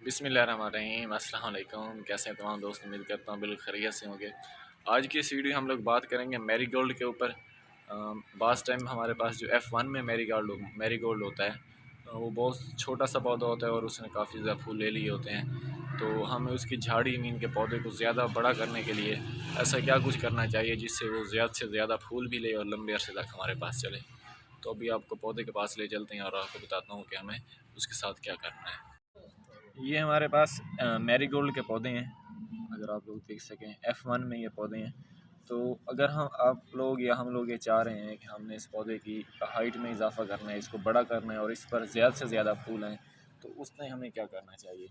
बिस्मिल्लाहिर्रहमानिर्रहीम, अस्सलाम वालेकुम। कैसे हैं तमाम दोस्त? उम्मीद करता हूँ बिल्कुल खैरियत से होंगे। आज की इस वीडियो हम लोग बात करेंगे मैरीगोल्ड के ऊपर। बास टाइम हमारे पास जो F1 में मैरीगोल्ड होता है, वो बहुत छोटा सा पौधा होता है और उसने काफ़ी ज़्यादा फूल ले लिए होते हैं। तो हमें उसकी झाड़ी मीन के पौधे को ज़्यादा बड़ा करने के लिए ऐसा क्या कुछ करना चाहिए जिससे वो ज़्यादा से ज़्यादा फूल भी ले और लंबे अरसे तक हमारे पास चले। तो अभी आपको पौधे के पास ले चलते हैं और आपको बताता हूँ कि हमें उसके साथ क्या करना है। ये हमारे पास मैरीगोल्ड के पौधे हैं, अगर आप लोग देख सकें F1 में ये पौधे हैं। तो अगर आप लोग या हम लोग ये चाह रहे हैं कि हमने इस पौधे की हाइट में इजाफा करना है, इसको बड़ा करना है और इस पर ज़्यादा से ज़्यादा फूल आएँ, तो उसमें हमें क्या करना चाहिए।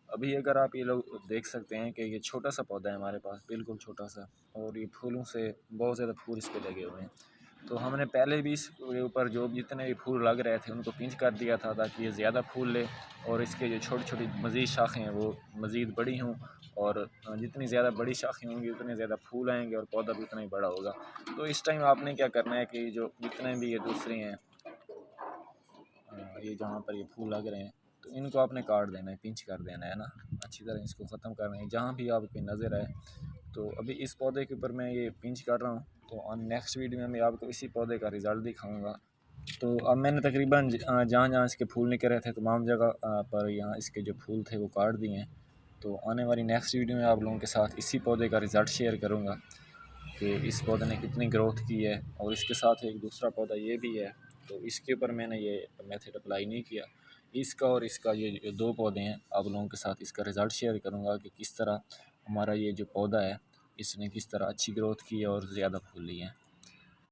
अभी अगर आप ये लोग देख सकते हैं कि ये छोटा सा पौधा है हमारे पास, बिल्कुल छोटा सा, और ये फूलों से बहुत ज़्यादा फूल इस पर लगे हुए हैं। तो हमने पहले भी इसके ऊपर जो जितने भी फूल लग रहे थे उनको पिंच कर दिया था ताकि ये ज़्यादा फूल ले और इसके जो छोटी छोटी मज़ीद शाखें हैं वो मज़ीद बड़ी हों, और जितनी ज़्यादा बड़ी शाखें होंगी उतने ज़्यादा फूल आएंगे और पौधा भी उतना ही बड़ा होगा। तो इस टाइम आपने क्या करना है कि जो जितने भी ये दूसरे हैं, ये जहाँ पर ये फूल लग रहे हैं, तो इनको आपने काट देना है, पिंच कर देना है ना, अच्छी तरह इसको ख़त्म करना है जहाँ भी आपको नज़र आए। तो अभी इस पौधे के ऊपर मैं ये पिंच कर रहा हूँ, तो नेक्स्ट वीडियो में मैं आपको इसी पौधे का रिज़ल्ट दिखाऊंगा। तो अब मैंने तकरीबन जहाँ जहाँ इसके फूल निकल रहे थे तमाम जगह पर यहाँ इसके जो फूल थे वो काट दिए हैं। तो आने वाली नेक्स्ट वीडियो में आप लोगों के साथ इसी पौधे का रिज़ल्ट शेयर करूँगा कि इस पौधे ने कितनी ग्रोथ की है। और इसके साथ एक दूसरा पौधा ये भी है, तो इसके ऊपर मैंने ये मेथड अप्लाई नहीं किया। इसका और इसका ये जो दो पौधे हैं, आप लोगों के साथ इसका रिज़ल्ट शेयर करूँगा कि किस तरह हमारा ये जो पौधा है इसने किस तरह अच्छी ग्रोथ की है और ज़्यादा फूल लिए हैं।